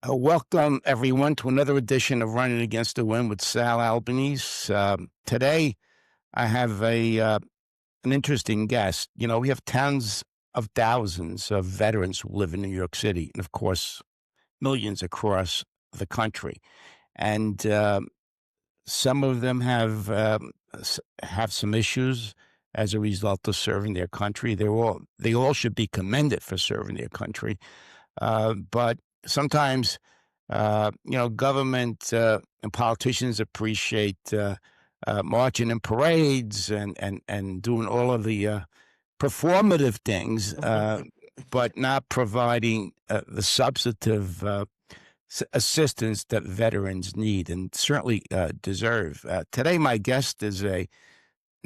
Welcome, everyone, to another edition of Running Against the Wind with Sal Albanese. Today, I have an interesting guest. You know, we have tens of thousands of veterans who live in New York City, and of course, millions across the country. And some of them have some issues as a result of serving their country. They all should be commended for serving their country, but sometimes, government and politicians appreciate marching in parades and doing all of the performative things, but not providing the substantive assistance that veterans need and certainly deserve. Today, my guest is an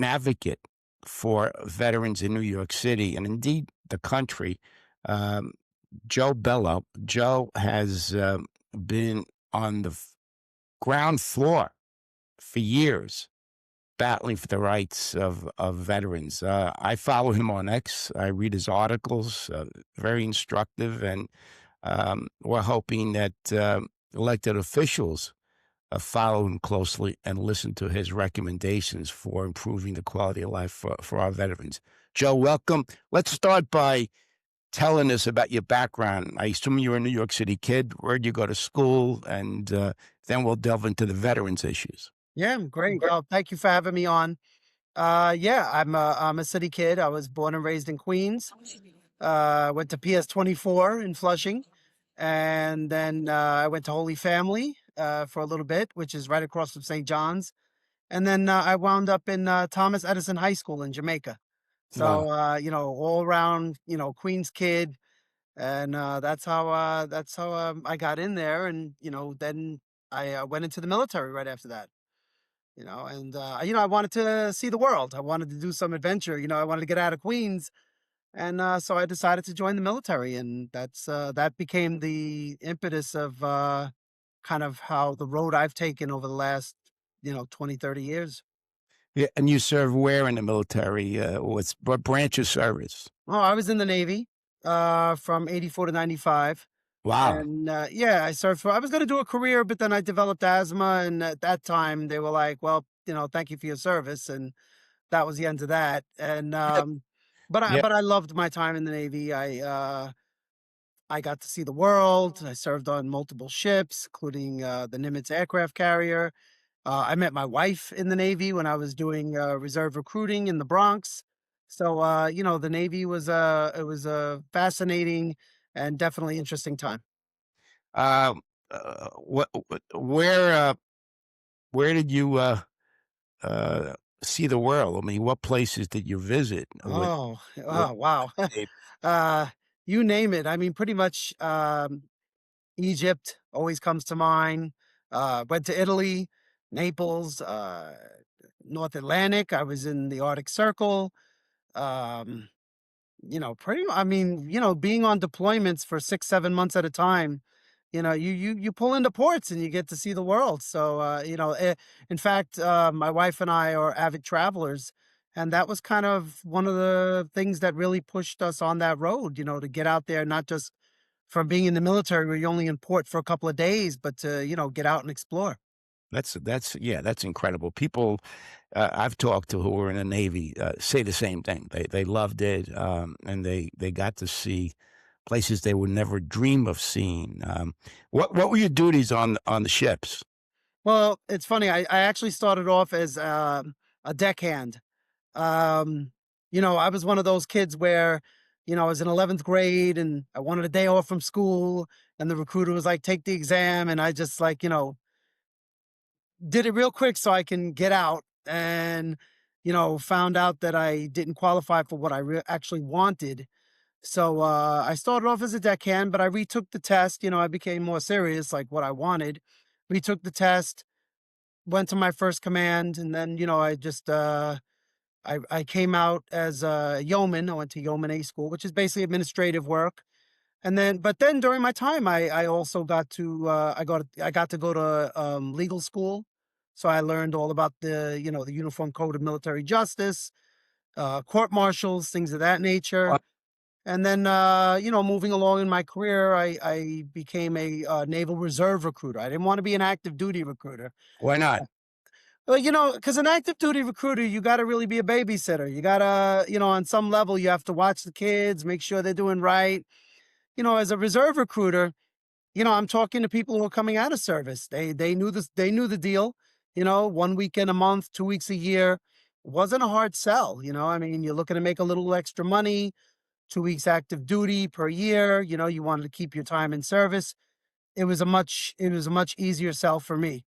advocate for veterans in New York City and indeed the country. Um, Joe Bello. Joe has been on the ground floor for years, battling for the rights of veterans. I follow him on X. I read his articles, very instructive, and we're hoping that elected officials follow him closely and listen to his recommendations for improving the quality of life for our veterans. Joe, welcome. Let's start by telling us about your background. I assume you're a New York City kid. Where'd you go to school? And then we'll delve into the veterans issues. Yeah, I'm great. Thank you for having me on. Yeah, I'm a city kid. I was born and raised in Queens. Went to PS 24 in Flushing, and then I went to Holy Family for a little bit, which is right across from St. John's, and then I wound up in Thomas Edison High School in Jamaica. Wow. So all around, Queens kid, and that's how I got in there, and then I went into the military right after that. I wanted to see the world. I wanted to do some adventure. I wanted to get out of Queens, and so I decided to join the military, and that became the impetus of kind of how the road I've taken over the last 20, 30 years. Yeah, and you served where in the military? What branch of service? Oh, I was in the Navy from 84 to 95. Wow. And yeah, I served for, I was going to do a career, but then I developed asthma. And at that time, they were like, well, thank you for your service. And that was the end of that. And Yeah. but I loved my time in the Navy. I got to see the world. I served on multiple ships, including the Nimitz aircraft carrier. I met my wife in the Navy when I was doing reserve recruiting in the Bronx. So the Navy was a fascinating and definitely interesting time. Uh, where did you see the world? I mean, what places did you visit? What, Wow. Uh, you name it. I mean, pretty much, Egypt always comes to mind. Went to Italy, Naples, North Atlantic. I was in the Arctic Circle. Um, I mean, being on deployments for 6, 7 months at a time, you pull into ports and you get to see the world. So, in fact, my wife and I are avid travelers, and that was kind of one of the things that really pushed us on that road, to get out there, not just from being in the military where you're only in port for a couple of days, but to, get out and explore. that's yeah, that's incredible. People I've talked to who were in the Navy say the same thing. They loved it, and they got to see places they would never dream of seeing. What were your duties on the ships? Well, it's funny. I actually started off as a deckhand. Um, I was one of those kids where, I was in 11th grade and I wanted a day off from school, and the recruiter was like, take the exam. And I just like, did it real quick so I can get out, and, found out that I didn't qualify for what I actually wanted. So I started off as a deckhand, but I retook the test. I became more serious, like what I wanted. Retook the test, went to my first command, and then, I just, I came out as a yeoman. I went to yeoman A school, which is basically administrative work. And then, but then during my time, I also got to I got to go to legal school, so I learned all about the Uniform Code of Military Justice, court martials, things of that nature. And then, moving along in my career, I became a Naval Reserve recruiter. I didn't want to be an active duty recruiter. Why not? Well, because an active duty recruiter, you got to really be a babysitter. You got to, on some level, you have to watch the kids, make sure they're doing right. As a reserve recruiter, I'm talking to people who are coming out of service. They knew this, they knew the deal. 1 weekend a month, 2 weeks a year. Wasn't a hard sell. I mean, you're looking to make a little extra money, 2 weeks active duty per year. You wanted to keep your time in service. It was a much easier sell for me.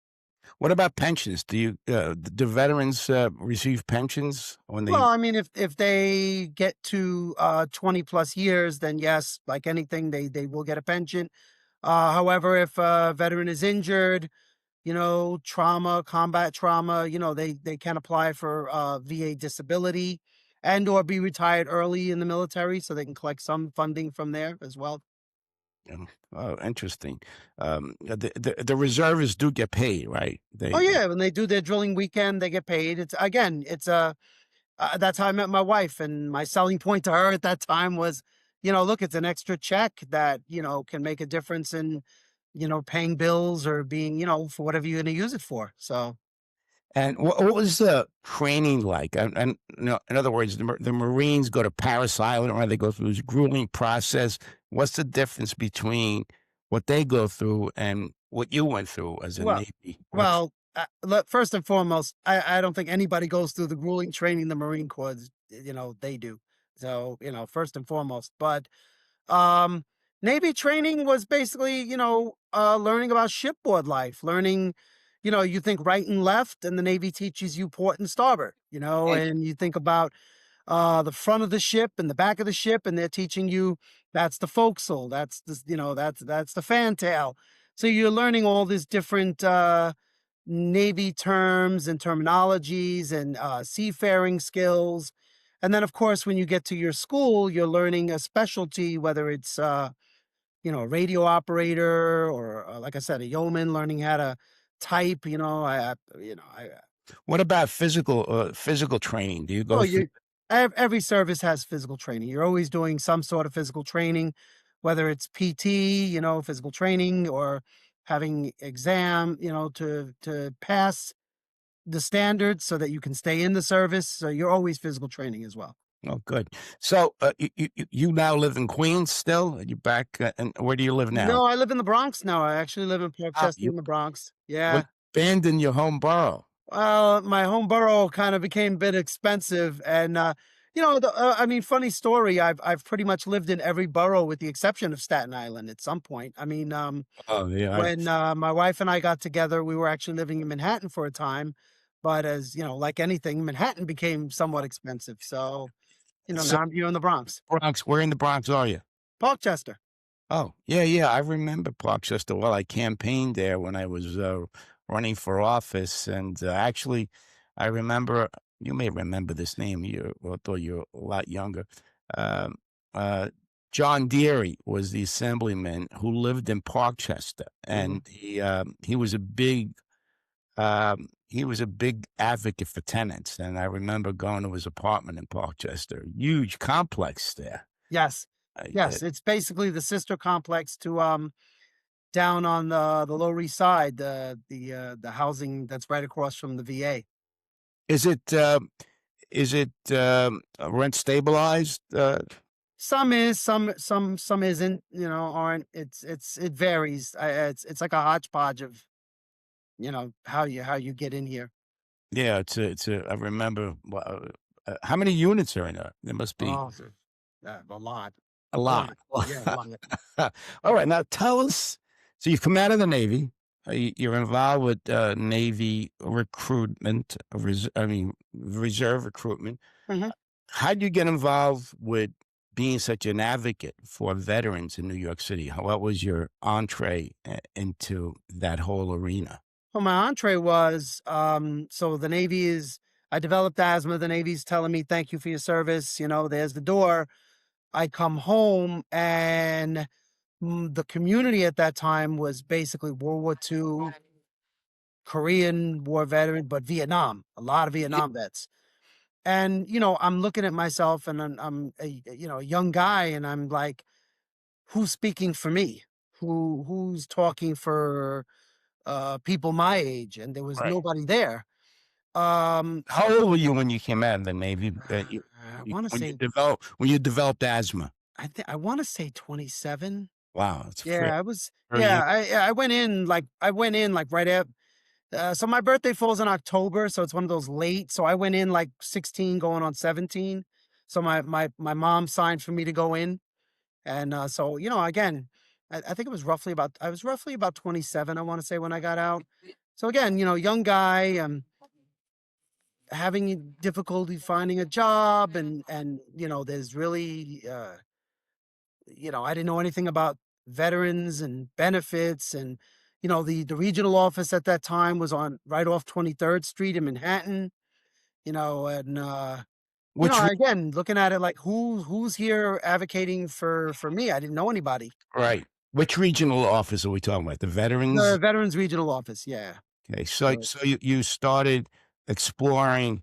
What about pensions? Do veterans receive pensions when Well, they? I mean, if they get to 20 plus years, then yes, like anything, they will get a pension. However, if a veteran is injured, trauma, combat trauma, they can apply for VA disability and or be retired early in the military, so they can collect some funding from there as well. Oh, oh, interesting. The reservists do get paid, right? Oh They yeah, when they do their drilling weekend, they get paid. That's how I met my wife, and my selling point to her at that time was, look, it's an extra check that can make a difference in, paying bills or being, for whatever you're going to use it for. So, And what was the training like? And in other words, the Marines go to Paris Island, or they go through this grueling process. What's the difference between what they go through and what you went through as a well, Navy recruit? first and foremost, I don't think anybody goes through the grueling training the Marine Corps, they do. So, first and foremost, but Um, Navy training was basically, learning about shipboard life, learning, you think right and left, and the Navy teaches you port and starboard, and you think about the front of the ship and the back of the ship, and they're teaching you that's the forecastle, that's the fantail. So you're learning all these different Navy terms and terminologies and seafaring skills. And then, of course, when you get to your school, you're learning a specialty, whether it's, a radio operator or, like I said, a yeoman learning how to type. What about physical training? Do you Oh, go through? every service has physical training. You're always doing some sort of physical training, whether it's PT, physical training, or having exam, to pass the standards so that you can stay in the service. So you're always physical training as well. Oh, good. So you now live in Queens still? Are you back? And where do you live now? No, I live in the Bronx now. I actually live in Wow, Parkchester you in the Bronx. would Yeah. abandon your home borough. Well, my home borough kind of became a bit expensive, and I mean, funny story. I've pretty much lived in every borough with the exception of Staten Island at some point. I mean, Oh yeah, when my wife and I got together, we were actually living in Manhattan for a time, but as like anything, Manhattan became somewhat expensive. So so now I'm here in the Bronx, Bronx. Where in the Bronx are you? Parkchester. Oh, yeah, yeah, I remember Rochester well. I campaigned there when I was, running for office, and, actually, I remember you may remember this name, although you're a lot younger. Um, uh, John Deary was the assemblyman who lived in Parkchester, Hmm. and he was a big advocate for tenants, and I remember going to his apartment in Parkchester, huge complex there. Yes, I yes, it's basically the sister complex to down on the Lower East Side, the housing that's right across from the VA. Is it, rent stabilized? Some is, some isn't, aren't. It varies. It's like a hodgepodge of, how you get in here. Yeah, I remember, how many units are in there? There must be Oh, yeah, a lot. a A lot. lot. Yeah, a lot. All right, now tell us, so you've come out of the Navy, you're involved with, Navy recruitment, reserve recruitment. Mhm. How'd you get involved with being such an advocate for veterans in New York City? What was your entree into that whole arena? Well, my entree was, so the Navy is I developed asthma, the Navy's telling me, "Thank you for your service," there's the door. I come home and the community at that time was basically World War II, Korean War veteran, but Vietnam, a lot of Yeah, Vietnam vets. And, I'm looking at myself and I'm a young guy and I'm like, who's speaking for me? Who's talking for people my age? And there was Right. nobody there. Um How old were you when you came out of the Navy? I want to say When you developed asthma? I want to say 27. Wow, it's Yeah, I was very young. yeah, I went in like right at so my birthday falls in October, so it's one of those late. So I went in like 16 going on 17. So my mom signed for me to go in. And so, again, I think I was roughly about 27, I want to say, when I got out. So again, young guy, having difficulty finding a job and there's really I didn't know anything about veterans and benefits and the regional office at that time was on right off 23rd Street in Manhattan, and Which re again looking at it like who's here advocating for me. I didn't know anybody. Right. Which regional office are we talking about? The The veterans? Veterans Regional Office, yeah. Okay, So so you started exploring,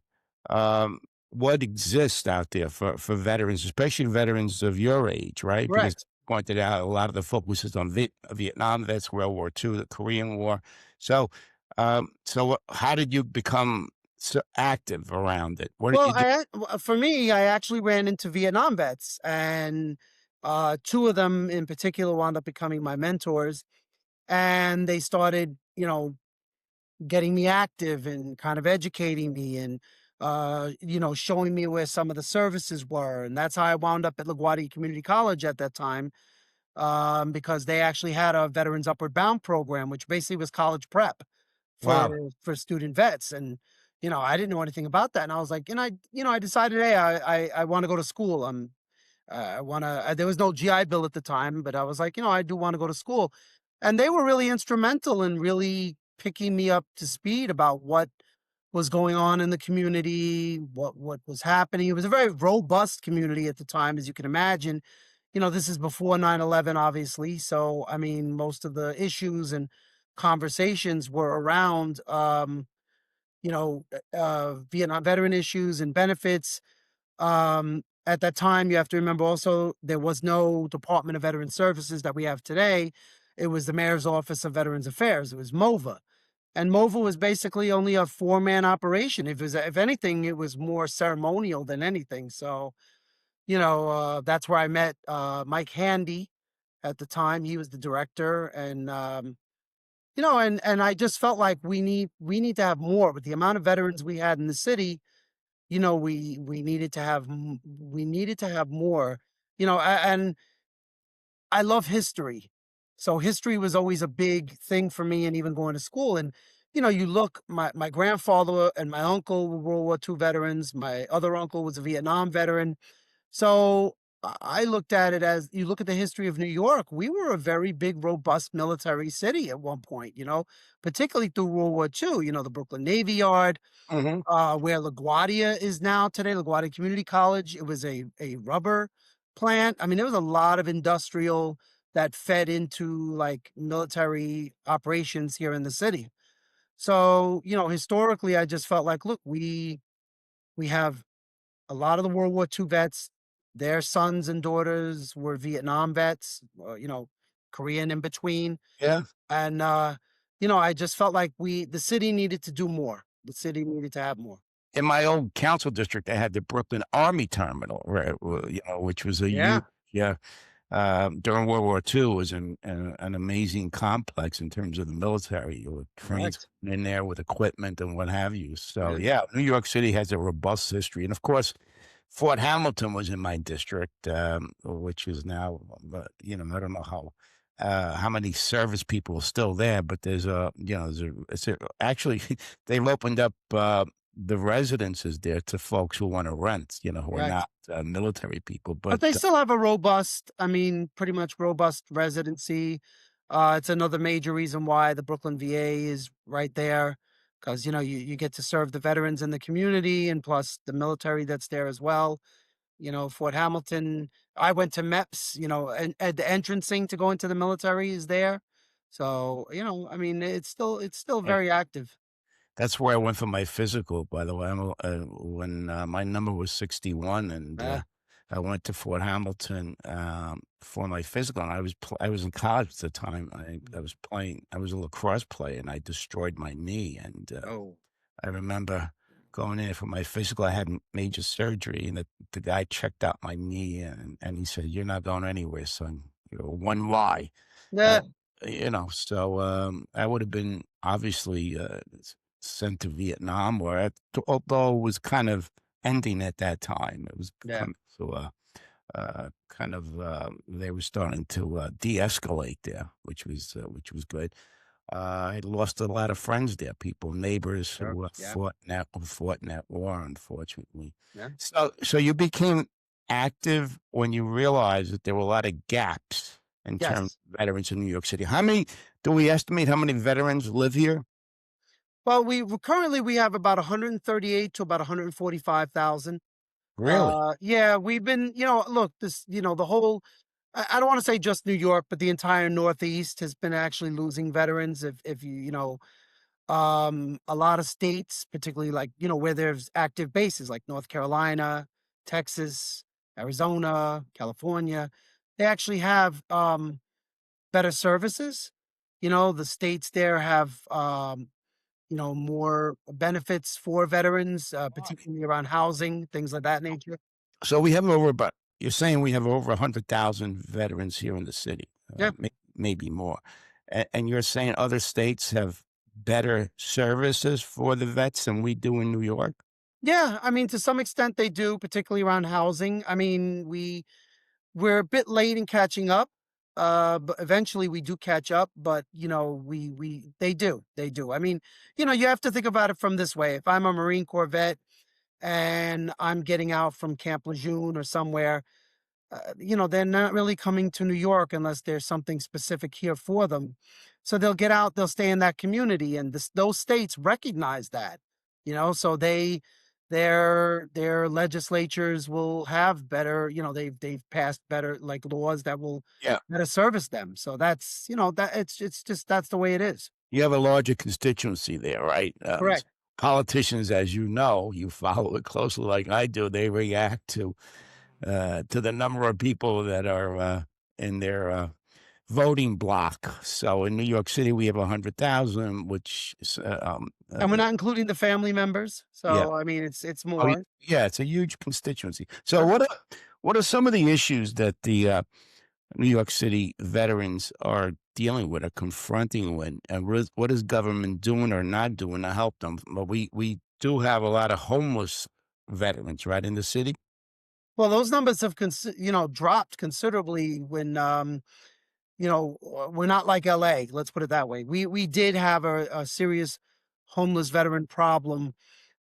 um, what exists out there for veterans, especially veterans of your age, right? Because correct. pointed out a lot of the focus is on Vietnam vets, World War II, the Korean War. So, how did you become so active around it? What did Well, you do? for me, I actually ran into Vietnam vets, and two of them in particular wound up becoming my mentors, and they started, getting me active and kind of educating me and showing me where some of the services were, and that's how I wound up at LaGuardia Community College at that time, because they actually had a Veterans Upward Bound program, which basically was college prep Wow. for student vets. And I didn't know anything about that, and I was like, I decided, hey, I want to go to school. I want to. There was no GI Bill at the time, but I was like, I do want to go to school, and they were really instrumental in really picking me up to speed about what was going on in the community, what was happening. It was a very robust community at the time, as you can imagine. This is before 9/11, obviously. So, I mean, most of the issues and conversations were around, Vietnam veteran issues and benefits. At that time, you have to remember also there was no Department of Veteran Services that we have today. It was the Mayor's Office of Veterans Affairs. It was MOVA. And MOVA was basically only a four-man operation. If anything, it was more ceremonial than anything. So, that's where I met Mike Handy at the time. He was the director, and and I just felt like we need to have more with the amount of veterans we had in the city. We needed to have we needed to have more. And I love history. So history was always a big thing for me and even going to school. And you look, my grandfather and my uncle were World War II veterans. My other uncle was a Vietnam veteran. So I looked at it as you look at the history of New York, we were a very big, robust military city at one point, particularly through World War II, the Brooklyn Navy Yard, Mhm. where LaGuardia is now today, LaGuardia Community College. It was a rubber plant. I mean, there was a lot of industrial that fed into like military operations here in the city. So, historically, I just felt like, look, we have a lot of the World War II vets. Their sons and daughters were Vietnam vets, Korean in between. Yeah. And I just felt like the city needed to do more. The city needed to have more. In my old council district, I had the Brooklyn Army Terminal, right, which was a huge, Yeah, yeah. During World War II, it was an amazing complex in terms of the military. You would transport correct. in there with equipment and what have you. So, Yeah, yeah, New York City has a robust history, and of course, Fort Hamilton was in my district, which is now, I don't know how many service people are still there, but actually they've opened up the residences there to folks who want to rent, who are correct. not military people, But but they still have a robust, I mean, pretty much robust residency. It's another major reason why the Brooklyn VA is right there, because you get to serve the veterans in the community and plus the military that's there as well. Fort Hamilton. I went to MEPS, and the entrancing to go into the military is there. So, I mean, it's still uh, very active. That's where I went for my physical, by the way. When my number was 61, and Uh, I went to Fort Hamilton for my physical. And I was in college at the time. I was playing. I was a lacrosse player, and I destroyed my knee. And oh, I remember going in for my physical. I had major surgery, and the guy checked out my knee, and he said, "You're not going anywhere, son. You're one Y." Uh, yeah, so I would have been obviously sent to Vietnam, although it was kind of ending at that time. It was yeah, coming to kind of they were starting to de-escalate there, which was good. I lost a lot of friends there, people, neighbors sure, who yeah, fought in that war, unfortunately. yeah, So you became active when you realized that there were a lot of gaps in terms yes. of veterans in New York City. How many do we estimate how many veterans live here? Well, currently we have about 138 to about 145,000. Really? Yeah, we've been, look, the whole, I don't want to say just New York, but the entire Northeast has been actually losing veterans. If a lot of states, particularly like, where there's active bases like North Carolina, Texas, Arizona, California, they actually have, better services. The states there have, more benefits for veterans, particularly around housing, things of that nature. So we have over about you're saying we have over 100,000 veterans here in the city, Yeah. maybe more. And you're saying other states have better services for the vets than we do in New York? Yeah, I mean, to some extent they do, particularly around housing. I mean, we're a bit late in catching up. But eventually we do catch up, but they do. I mean, you have to think about it from this way. If I'm a Marine Corps vet and I'm getting out from Camp Lejeune or somewhere, they're not really coming to New York unless there's something specific here for them. So they'll get out, they'll stay in that community, and those states recognize that. So their legislatures will have better, they've passed better like laws that will Yeah. better service them. So that's that it's just that's the way it is. You have a larger constituency there, right? Correct. Politicians, as you know, you follow it closely like I do, they react to the number of people that are in their voting block. So in New York City, we have 100,000, which is, And we're not including the family members. yeah. So I mean it's Oh, more. yeah, it's a huge constituency. So what are some of the issues that the New York City veterans are dealing with, are confronting with, and what is government doing or not doing to help them? But we do have a lot of homeless veterans, right, in the city. Well, those numbers have dropped considerably when, we're not like LA, let's put it that way. We did have a serious homeless veteran problem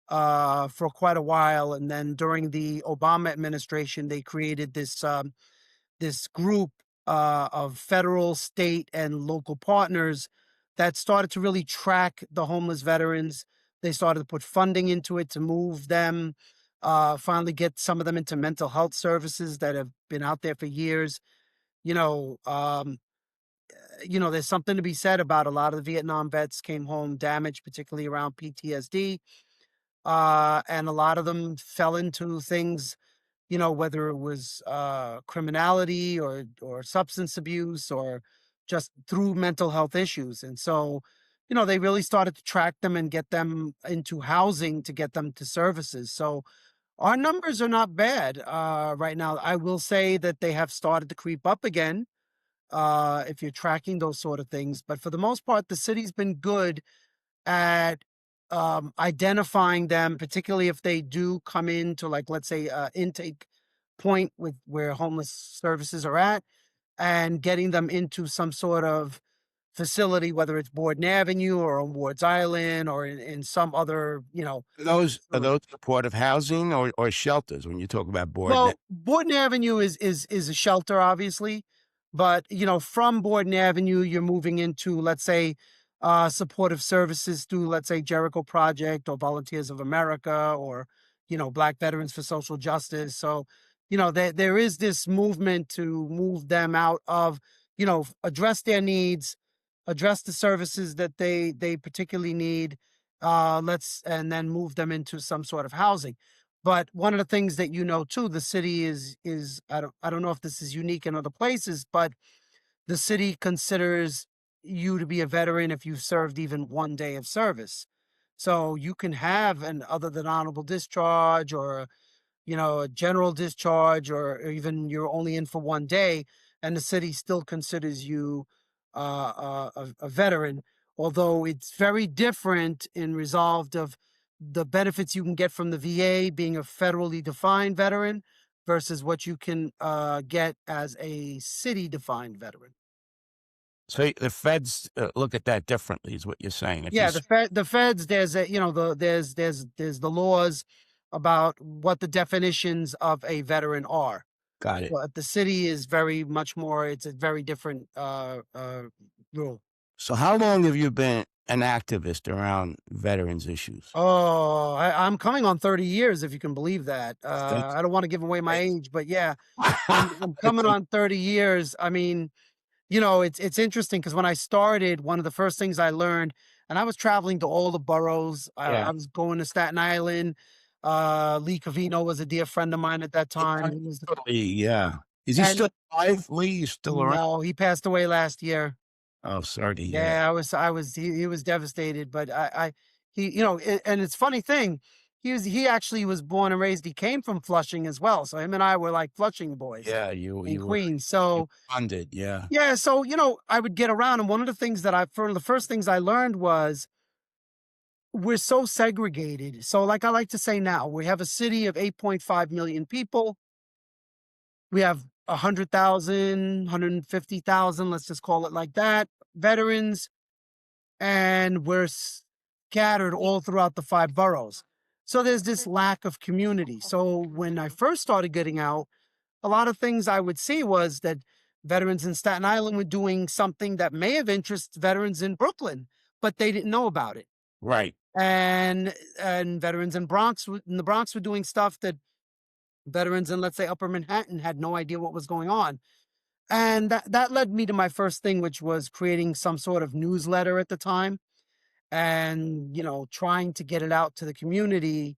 for quite a while, and then during the Obama administration, they created this group of federal, state, and local partners that started to really track the homeless veterans. They started to put funding into it to move them, finally get some of them into mental health services that have been out there for years. You know, um, there's something to be said about a lot of the Vietnam vets came home damaged, particularly around PTSD, and a lot of them fell into things, whether it was criminality or substance abuse or just through mental health issues. And so, they really started to track them and get them into housing to get them to services. So our numbers are not bad right now. I will say that they have started to creep up again if you're tracking those sort of things. But for the most part, the city's been good at identifying them, particularly if they do come into, like, let's say, intake point with where homeless services are at, and getting them into some sort of facility, whether it's Borden Avenue or on Ward's Island or in some other, Are facility. those supportive housing or shelters when you talk about board? Well, Borden Avenue is a shelter, obviously, but from Borden Avenue, you're moving into, let's say, supportive services through, let's say, Jericho Project or Volunteers of America or Black Veterans for Social Justice. So, there is this movement to move them out of, address their needs, address the services that they particularly need, let's and then move them into some sort of housing. But one of the things that too, the city is I don't know if this is unique in other places, but the city considers you to be a veteran if you've served even 1 day of service. So you can have an other than honorable discharge, or a general discharge, or even you're only in for 1 day, and the city still considers you a veteran. Although it's very different in resolved of the benefits you can get from the VA being a federally defined veteran versus what you can get as a city defined veteran. So the feds look at that differently, is what you're saying. If you Yeah, the feds, there's a there's the laws about what the definitions of a veteran are. got it. But the city is very much more, it's a very different rule. So how long have you been an activist around veterans issues? Oh, I'm coming on 30 years, if you can believe that. That's I don't want to give away my great. age, but yeah, I'm That's coming on 30 years. I mean, it's interesting because when I started, one of the first things I learned, and I was traveling to all the boroughs. yeah. I was going to Staten Island. Lee Cavino was a dear friend of mine at that time. He was, Lee, yeah. Is he and still alive? Lee is still around? no, he passed away last year. Oh, sorry to hear that. Yeah, he was devastated, but he, and it's funny thing, he actually was born and raised, he came from Flushing as well. So him and I were like Flushing boys Yeah, you in you were Queens. you So bonded, yeah. yeah, so I would get around, and one of the things that one of the first things I learned was we're so segregated. So like I like to say now, we have a city of 8.5 million people. We have 100,000, 150,000, let's just call it like that, veterans, and we're scattered all throughout the 5 boroughs. So there's this lack of community. So when I first started getting out, a lot of things I would see was that veterans in Staten Island were doing something that may have interested veterans in Brooklyn, but they didn't know about it. Right. And veterans in the Bronx were doing stuff that veterans in, let's say, Upper Manhattan had no idea what was going on. And that led me to my first thing, which was creating some sort of newsletter at the time, and trying to get it out to the community,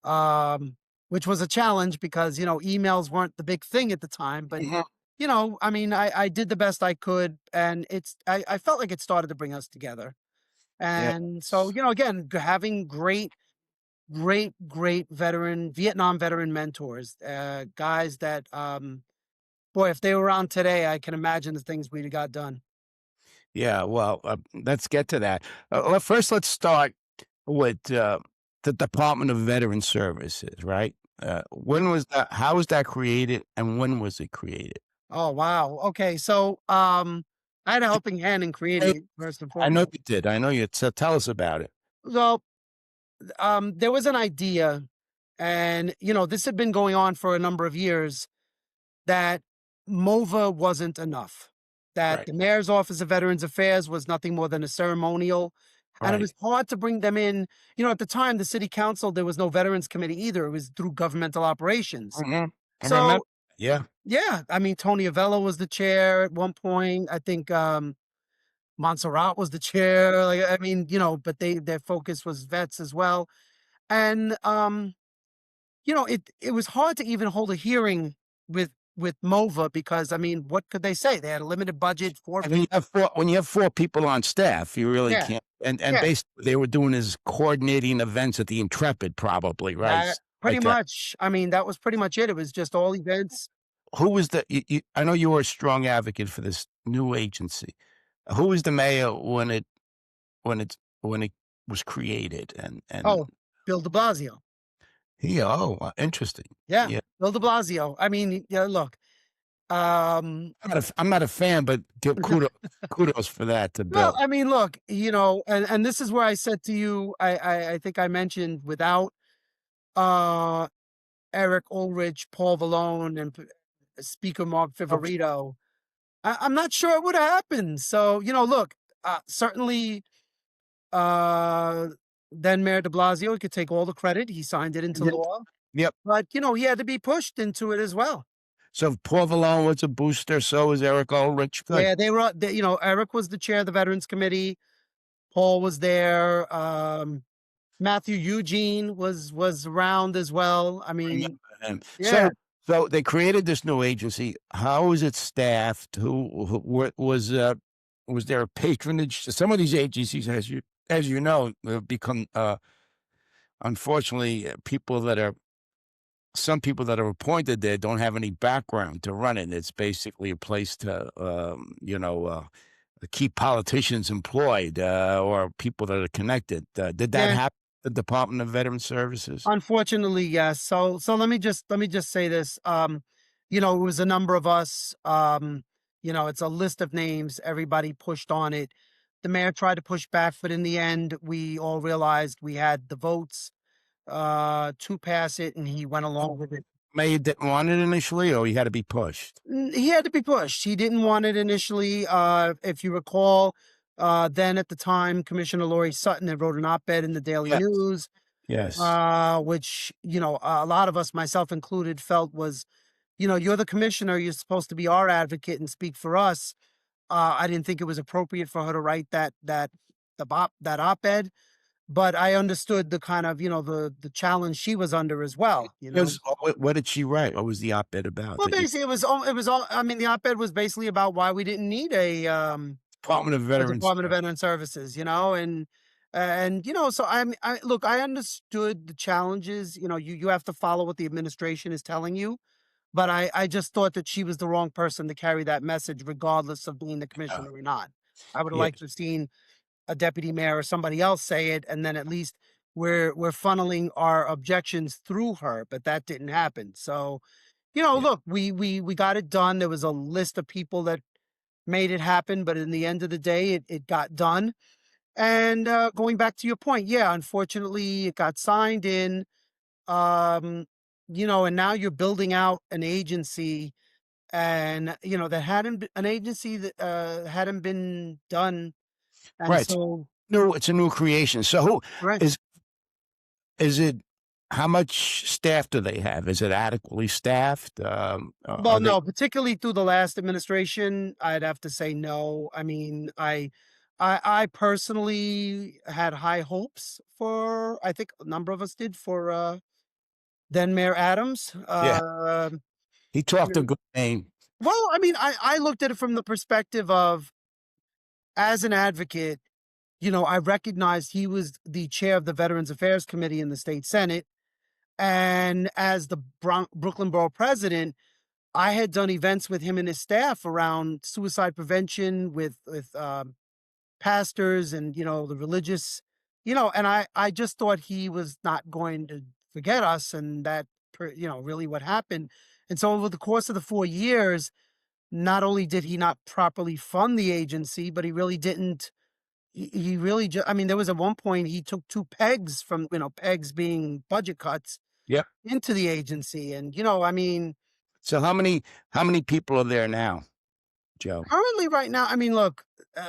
um which was a challenge because emails weren't the big thing at the time. But Mhm. I mean, I did the best I could, and I felt like it started to bring us together. Yeah. And so again, having great Vietnam veteran mentors, guys that boy, if they were around today, I can imagine the things we'd have got done. Yeah, well, let's get to that. First, let's start with the Department of Veteran Services, right? When was that? How was that created, and when was it created? Oh wow. Okay, so I had a helping hand in creating Hey, it, first and I know foremost. you did. I know you. So tell us about it. So there was an idea, and this had been going on for a number of years, that MOVA wasn't enough. That Right. the mayor's office of Veterans Affairs was nothing more than a ceremonial, and it Right. was hard to bring them in. At the time, the city council, there was no veterans committee either. It was through governmental operations. Mhm. I remember. So Yeah. yeah, I mean, Tony Avello was the chair at one point. I think Montserrat was the chair. Like, I mean, but their focus was vets as well. And it was hard to even hold a hearing with MOVA because, I mean, what could they say? They had a limited budget, four And people. when you have 4 people on staff, you really Yeah, can't. And yeah. basically, they were doing is coordinating events at the Intrepid, probably, right? That pretty Like that. much. I mean, that was pretty much it. It was just all events. Who was the? I know you were a strong advocate for this new agency. Who was the mayor when it was created? And Oh, Bill de Blasio. he, oh, interesting. Yeah, Yeah, Bill de Blasio. I mean, yeah, look. Um, I'm not a fan, but give kudos for that to well, Bill. I mean, look, and this is where I said to you, I think I mentioned, without uh Eric Ulrich, Paul Vallone, and Speaker Mark Okay. Fiorito, I'm not sure it would have happened. So, look, certainly, uh, then Mayor de Blasio could take all the credit. He signed it into Yep. law, Yep. but, he had to be pushed into it as well. So Paul Vallone was a booster. So was Eric Ulrich. Good. Yeah, Eric was the chair of the Veterans Committee. Paul was there. Matthew Eugene was around as well. I Remember mean, him. yeah. So they created this new agency. How is it staffed? Was there a patronage? Some of these agencies, as you know, have become unfortunately people that are some people that are appointed there don't have any background to run it. It's basically a place to keep politicians employed or people that are connected. Did that Yeah, happen at the Department of Veteran Services? unfortunately, yes. So let me just say this. It was a number of us. It's a list of names. Everybody pushed on it. The mayor tried to push back, but in the end, we all realized we had the votes to pass it, and he went along with it. Mayor didn't want it initially, or he had to be pushed? He had to be pushed. He didn't want it initially. If you recall, then at the time, Commissioner Laurie Sutton had wrote an op-ed in the Daily Yes, News, yes, which a lot of us, myself included, felt was, you're the commissioner. You're supposed to be our advocate and speak for us. I didn't think it was appropriate for her to write that op-ed, but I understood the kind of the challenge she was under as well. what did she write? What was the op-ed about Well, that you basically, it was all. I mean, the op-ed was basically about why we didn't need Department of a Veterans Department of Veteran Services, so I look, I understood the challenges. You have to follow what the administration is telling you, but I just thought that she was the wrong person to carry that message, regardless of being the Yeah, commissioner or not. I would have yeah, liked to have seen a deputy mayor or somebody else say it, and then at least we're funneling our objections through her, but that didn't happen. So yeah, look, we got it done. There was a list of people that made it happen, but in the end of the day, it got done. And going back to your point, yeah, unfortunately, it got signed in. Um, and now you're building out an agency, and that hadn't been an agency that hadn't been done, and right. so No, it's a new creation. So who right. is is it how much staff do they have? Is it adequately staffed? Are Well, they no, particularly through the last administration, I'd have to say no. I mean, I personally had high hopes for, I think a number of us did, for then Mayor Adams. Yeah, he talked a You good game. Well, I mean, I looked at it from the perspective of, as an advocate, I recognized he was the chair of the Veterans Affairs Committee in the state Senate, and as the Brooklyn Borough president, I had done events with him and his staff around suicide prevention with pastors and the religious, and I just thought he was not going to forget us, and that really what happened. And so over the course of the 4 years, not only did he not properly fund the agency, but he really didn't. He really just. I mean, there was at one point he took two pegs from pegs being budget cuts Yep. into the agency, and I mean, So how many people are there now, Joe? currently, right now, I mean, look,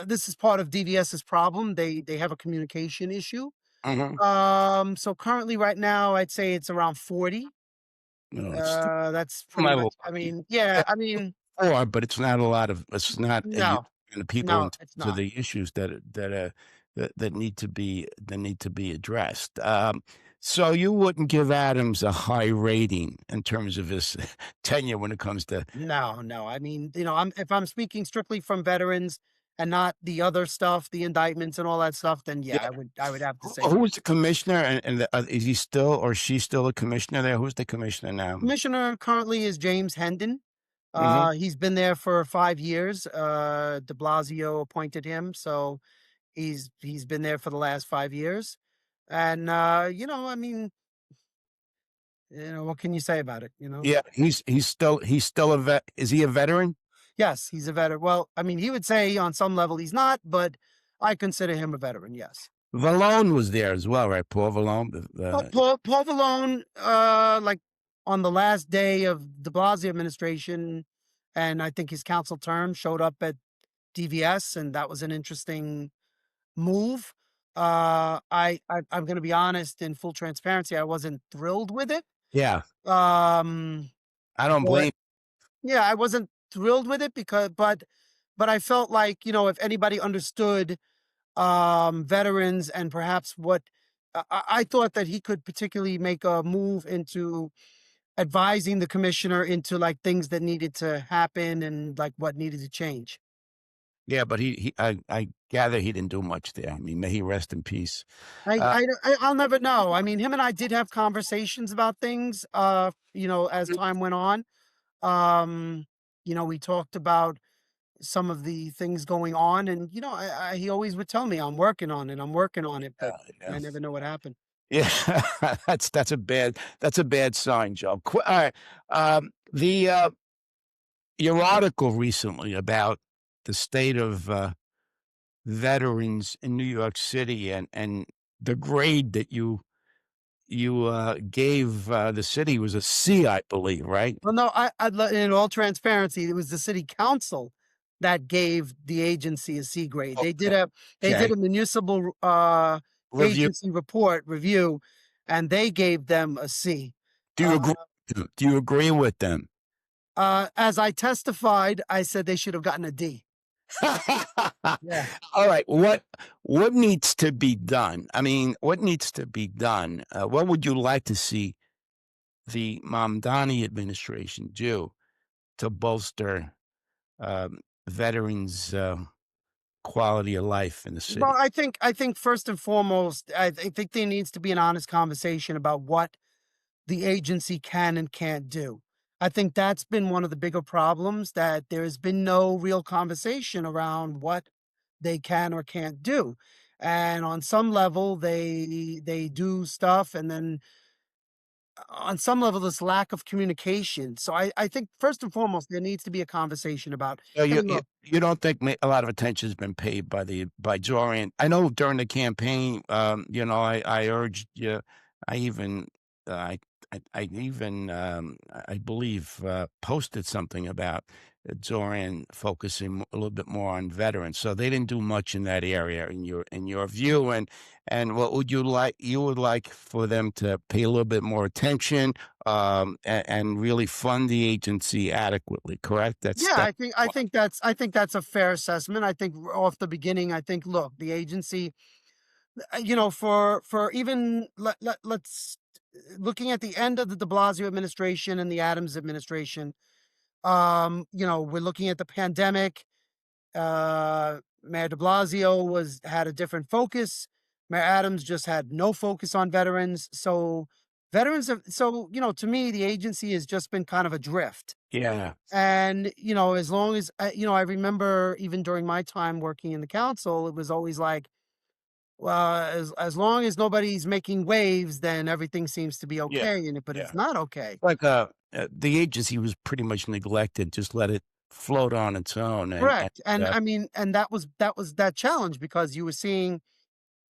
this is part of DVS's problem. They have a communication issue. Mhm. So currently, right now, I'd say it's around 40. No, it's That's pretty not a much. lot. I mean, yeah. I mean, More, but it's not a lot of it's not you no, the people no, in it's terms of not. the issues that need to be addressed. So you wouldn't give Adams a high rating in terms of his tenure when it comes to No, no. I mean, if I'm speaking strictly from veterans and not the other stuff, the indictments and all that stuff, then yeah, yeah. I would have to say Who no. was the commissioner is he still or she still a commissioner there? Who's the commissioner now? Commissioner currently is James Hendon. Mhm. He's been there for 5 years. De Blasio appointed him, so he's been there for the last 5 years. And I mean, what can you say about it? Yeah, he's still a vet. Is he a veteran? Yes, he's a veteran. Well, I mean, he would say on some level he's not, but I consider him a veteran. Yes. Valone was there as well, right? Paul Valone. Well, Paul Vallone, like on the last day of De Blasio administration, and I think his council term, showed up at DVS, and that was an interesting move. I'm going to be honest, in full transparency, I wasn't thrilled with it. Yeah, Um, I don't but blame. yeah, I wasn't thrilled with it because, but I felt like if anybody understood veterans and perhaps what I thought that he could particularly make a move into advising the commissioner into like things that needed to happen and like what needed to change. Yeah, but I gather he didn't do much there. I mean, may he rest in peace. I, Uh, I, I'll never know. I mean, him and I did have conversations about things, as time went on. Um, we talked about some of the things going on, and he always would tell me, I'm working on it," but yeah. I never know what happened. Yeah, that's a bad sign, Joe. Alright, the, your article recently about the state of, veterans in New York City and the grade that you gave, the city was a C, I believe, right? Well, no, in all transparency, it was the city council that gave the agency a C grade. Okay, They did okay. a municipal, Review. agency report review, and they gave them a C. Do you Uh, agree do you agree with them? as I testified, I said they should have gotten a D. Yeah. Alright, what needs to be done? I mean, what needs to be done? What would you like to see the Mamdani administration do to bolster, veterans' quality of life in the Well, city? I think first and foremost, I think there needs to be an honest conversation about what the agency can and can't do. I think that's been one of the bigger problems, that there's been no real conversation around what they can or can't do. And on some level, they do stuff, and then on some level, this lack of communication. So I think first and foremost, there needs to be a conversation about, So hey, you look, you don't think a lot of attention has been paid by Dorian? I know during the campaign, I urged you. I even I even I believe posted something about Dorian focusing a little bit more on veterans. So they didn't do much in that area in your view. And what would you like? You would like for them to pay a little bit more attention, and really fund the agency adequately, correct? That's yeah, step one. I think that's a fair assessment. I think off the beginning, I think, look, the agency, for even let's looking at the end of the De Blasio administration and the Adams administration, we're looking at the pandemic. Mayor De Blasio had a different focus. Mayor Adams just had no focus on veterans. So to me, the agency has just been kind of adrift. Yeah. And as long as I remember, even during my time working in the council, it was always like, well, as long as nobody's making waves, then everything seems to be Yeah. okay. But Yeah. it's not okay. Like, the agency was pretty much neglected, just let it float on its own, Correct. And uh I mean, and that was that challenge, because you were seeing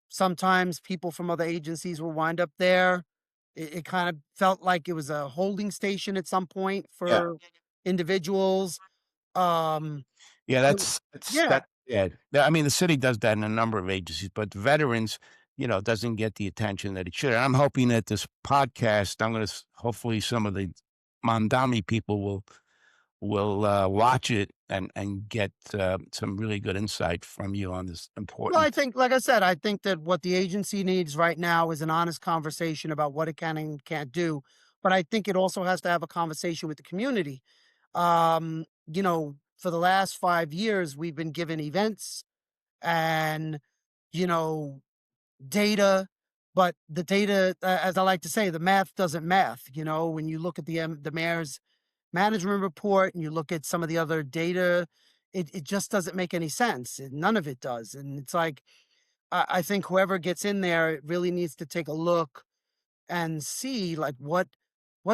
sometimes people from other agencies will wind up there. It kind of felt like it was a holding station at some point yeah. for individuals. Um, Yeah, it- yeah, that's bad. Yeah, I mean, the city does that in a number of agencies, but veterans, doesn't get the attention that it should. And I'm hoping that this podcast, I'm gonna hopefully some of the Mandami people will watch it and get some really good insight from you on this well, I important. think, like I said, I think that what the agency needs right now is an honest conversation about what it can and can't do. But I think it also has to have a conversation with the community. For the last 5 years, we've been given events and, you know, data, but the data, as I like to say, the math doesn't math. When you look at the mayor's management report and you look at some of the other data, it just doesn't make any sense. None of it does. And it's like, I think whoever gets in there, it really needs to take a look and see, like, what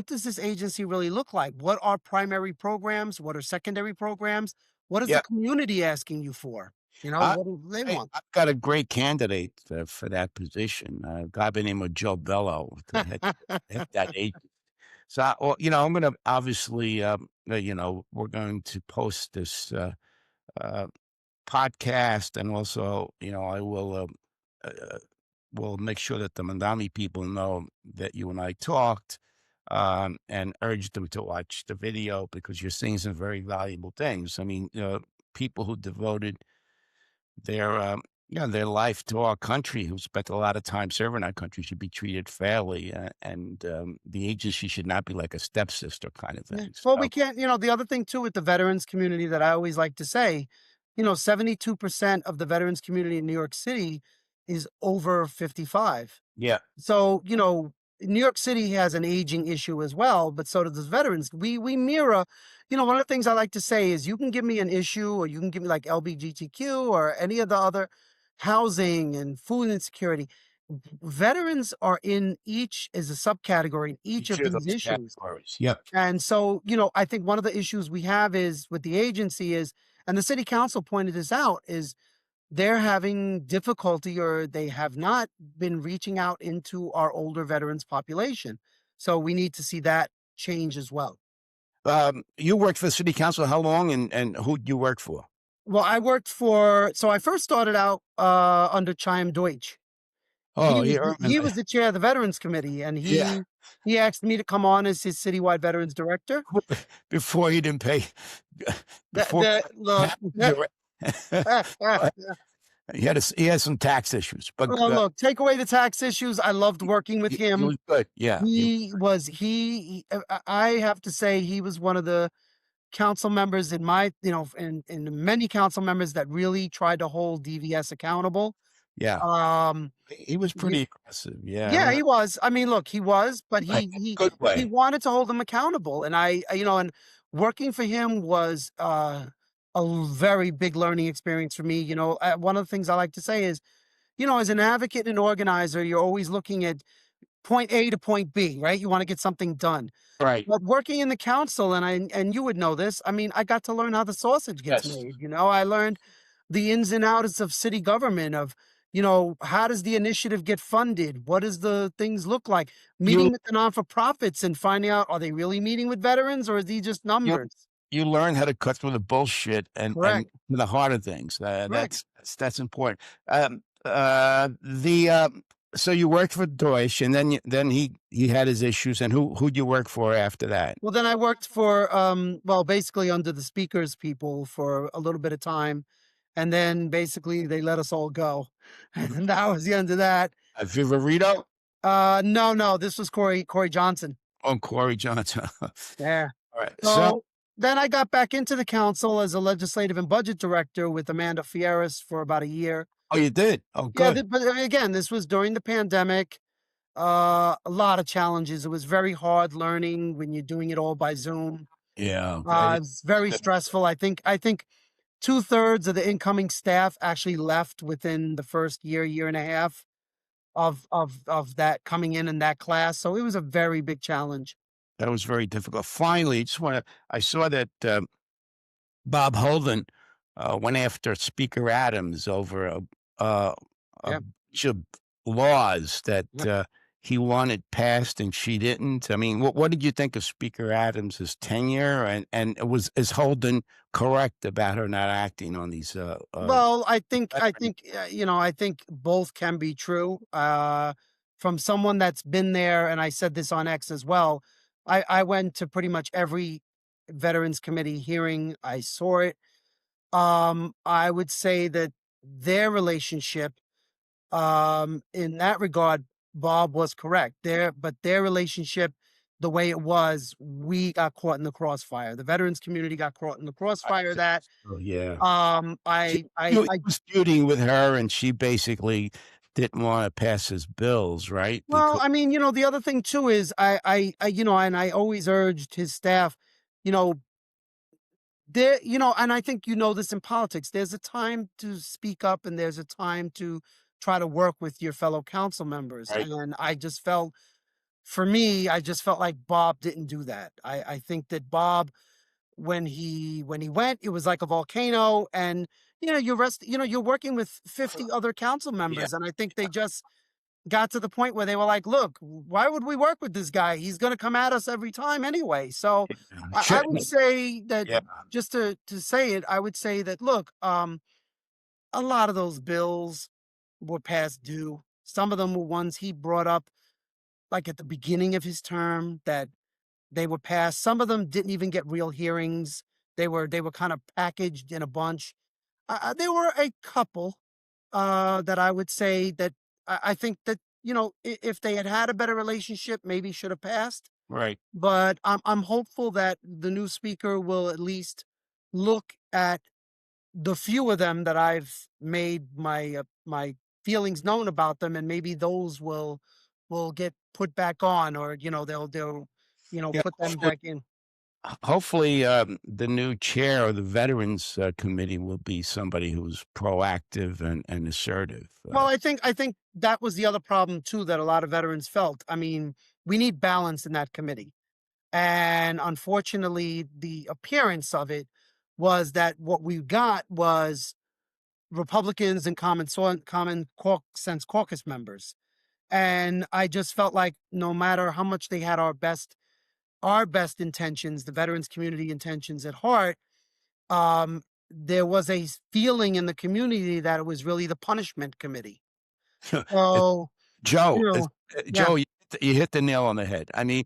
does this agency really look like? What are primary programs? What are secondary programs? What is the Yeah. community asking you for? I What do they I want? I've got a great candidate, for that position, a guy by the name of Joe Bello to head that agency. So, I'm gonna obviously, we're going to post this, uh, podcast, and also, I will make sure that the Mandami people know that you and I talked, and urge them to watch the video because you're saying some very valuable things. I mean, people who devoted their Yeah, their life to our country, who spent a lot of time serving our country, should be treated fairly, and the agency should not be like a stepsister kind of Yeah. thing. Well, we So, can't, the other thing too with the veterans community that I always like to say, 72% of the veterans community in New York City is over 55. yeah, So, New York City has an aging issue as well, but so does veterans. We mirror, one of the things I like to say is you can give me an issue or you can give me like LBGTQ or any of the other housing and food insecurity. Veterans are in each is a subcategory in each each of of these those issues. categories. Yep. And so, I think one of the issues we have is with the agency is, and the city council pointed this out, is they're having difficulty or they have not been reaching out into our older veterans population. So we need to see that change as well. You worked for the city council how long, and who'd you work for? Well, so I first started out under Chaim Deutsch. Oh, yeah, He was the chair of the veterans committee and yeah. he asked me to come on as his citywide veterans director. Before he didn't pay, before The look, he had some tax issues, but well, look, take away the tax issues. I loved working with he him. was good. Yeah, I have to say he was one of the council members in my, in many council members that really tried to hold DVS accountable. yeah. Um, He was he pretty aggressive. Yeah, I Yeah, remember. he was. I mean, look, he was, but In a good he way. wanted to hold them accountable, and and working for him was, very big learning experience for me. One of the things I like to say is, as an advocate and organizer, you're always looking at point A to point B, right? You wanna get something done. Right. But working in the council, and you would know this, I mean, I got to learn how the sausage gets Yes. made, I learned the ins and outs of city government, of, how does the initiative get funded? What does the things look like? You Meeting with the non-for-profits and finding out, are they really meeting with veterans or are these just you numbers? you learn how to cut through the bullshit and Correct, the harder things. correct. That's important. The So you worked for Deutsch, and then he had his issues. And who'd you work for after that? Well, then I worked for, well, basically under the speakers people for a little bit of time, and then basically they let us all go, and that was the end of that. Vivarito? No, no, this was Corey Johnson. Oh, Corey Johnson. Yeah. All right. So, So then I got back into the council as a legislative and budget director with Amanda Fieras for about a year. oh, you did. Oh, Yeah, good. but again, this was during the pandemic. A lot of challenges. It was very hard learning when you're doing it all by Zoom. Yeah. I, It's very stressful. I think 2/3 of the incoming staff actually left within the first year, year and a half of that coming in that class. So it was a very big challenge. that was very difficult. Finally, just want to. I saw that Bob Holden went after Speaker Adams over uh, a Yeah. bunch of laws that Yeah. he wanted passed and she didn't. I mean, what did you think of Speaker Adams's tenure? And is Holden correct about her not acting on these? Well, I think both can be true. From someone that's been there, and I said this on X as well. I went to pretty much every Veterans Committee hearing. I saw it. I would say that their relationship, in that regard, Bob was correct. Their relationship, the way it was, we got caught in the crossfire. The veterans community got caught in the I crossfire. think That so, yeah. She, he I was feuding with her, and she basically didn't want to pass his bills, right? Well, Because I mean, the other thing too is and I always urged his staff, you know, and I think this in politics. There's a time to speak up and there's a time to try to work with your fellow council members. right, And for me, I just felt like Bob didn't do that. I think that Bob, when he went, it was like a volcano, and you're working with 50 other council yeah. members, and I think they just got to the point where they were like, "Look, why would we work with this guy? He's gonna come at us every time anyway." So I would Shouldn't say that, yeah. just to say it, I would say that, look, a lot of those bills were past due. Some of them were ones he brought up like at the beginning of his term that they were passed. Some of them didn't even get real hearings. They were kind of packaged in a bunch. There were a couple. that I would say that I think that, if they had had a better relationship, maybe should have passed. Right. But I'm hopeful that the new speaker will at least look at the few of them that I've made my feelings known about them, and maybe those will get put back on, or they'll Yeah. put them Hopefully, back in. hopefully, the new chair of the Veterans Committee will be somebody who's proactive and assertive. Well, I think that was the other problem too that a lot of veterans felt. I mean, we need balance in that committee. And unfortunately, the appearance of it was that what we got was Republicans and sense caucus members. And I just felt like no matter how much they had our best intentions, the veterans community intentions at heart, there was a feeling in the community that it was really the punishment committee. It's So, Joe, you know, yeah. Joe, you hit the nail on the head. I mean,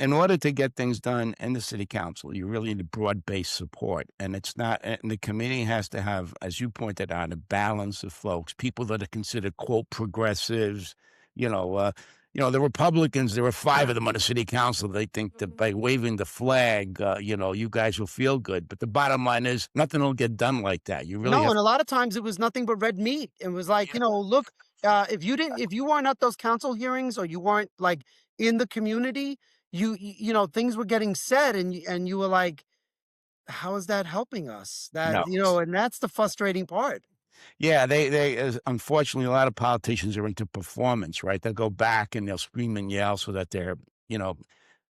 in order to get things done in the city council, you really need broad-based support, and it's not. And the committee has to have, as you pointed out, a balance of folks, people that are considered quote progressives. You know, uh, the Republicans. There were five of them on the city council. They think that by waving the flag, you guys will feel good. But the bottom line is, nothing will get done like that. You really No, have. and a lot of times it was nothing but red meat. It was like, look, if you weren't at those council hearings, or you weren't like in the community, things were getting said, and you were like, how is that helping us? No. And that's the frustrating part. Yeah, they unfortunately, a lot of politicians are into performance, right? They'll go back and they'll scream and yell so that their, you know,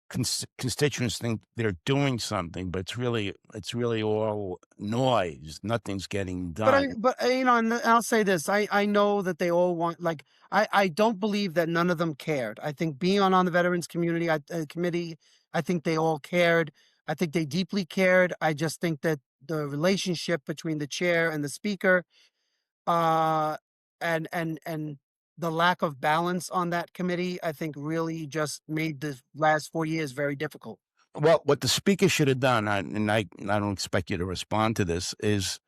constituents think they're doing something, but it's really all noise. Nothing's getting But done. and I'll say this: I know that they all want, like, I don't believe that none of them cared. I think being on the veterans committee, I think they all cared. I think they deeply cared. I just think that the relationship between the chair and the speaker, uh, and the lack of balance on that committee, I think really just made the last 4 years very difficult. Well, what the speaker should have done, and I don't expect you to respond to this, is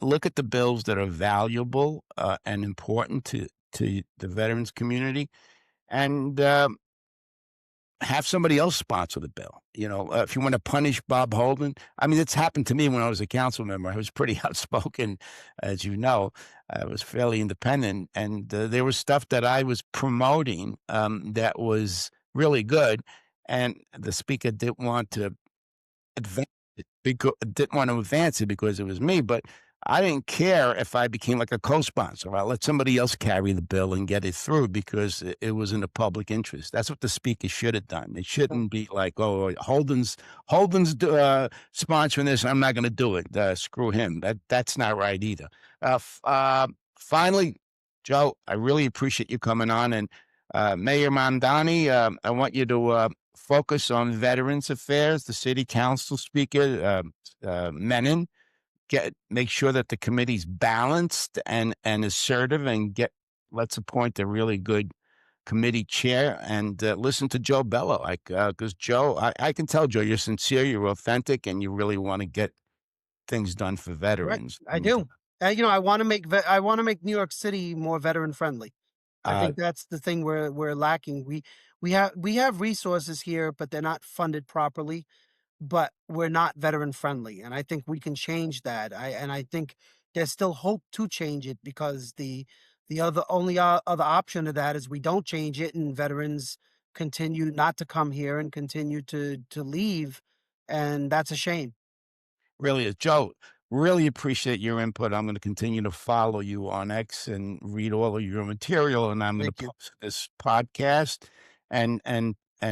look at the bills that are valuable and important to the veterans community, and have somebody else sponsor the bill. If you want to punish Bob Holden, I mean, it's happened to me when I was a council member. I was pretty outspoken, as you know. I was fairly independent, and there was stuff that I was promoting that was really good, and the speaker didn't want to advance it because didn't want to advance it because it was me, but I didn't care if I became like a co-sponsor. I let somebody else carry the bill and get it through because it was in the public interest. That's what the speaker should have done. It shouldn't be like, oh, Holden's sponsoring this. I'm not going to do it. Screw him. That's not right either. Finally, Joe, I really appreciate you coming on, and Mayor Mamdani, I want you to focus on Veterans Affairs, the city council speaker, Menon. Make sure that the committee's balanced and assertive, and let's appoint a really good committee chair, and listen to Joe Bello. Like, because Joe, I can tell, Joe, you're sincere, you're authentic, and you really want to get things done for Correct. veterans. I do. I want to make New York City more veteran friendly. I Uh, think that's the thing we're lacking. We have resources here, but they're not funded properly. But we're not veteran friendly, and I think we can change that. I think there's still hope to change it, because the other option to that is we don't change it, and veterans continue not to come here and continue to leave, and that's a shame. Really is. Joe, really appreciate your input. I'm going to continue to follow you on X and read all of your material, and I'm going to Thank you. post this podcast, and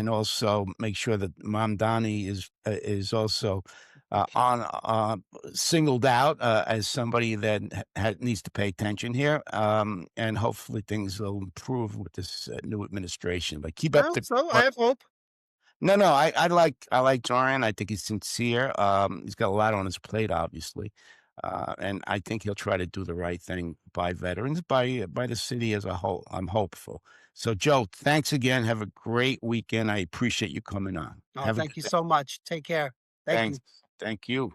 also make sure that Mom Donnie is also on singled out as somebody that needs to pay attention here, and hopefully things will improve with this new administration. But keep up Well, the so I have hope. no, no, I like Dorian. I think he's sincere. He's got a lot on his plate, obviously, and I think he'll try to do the right thing by veterans, by the city as a whole. I'm hopeful. So, Joe, thanks again. Have a great weekend. I appreciate you coming on. Oh, Have a thank good you day. so much. Take care. Thank Thanks. you. Thank you.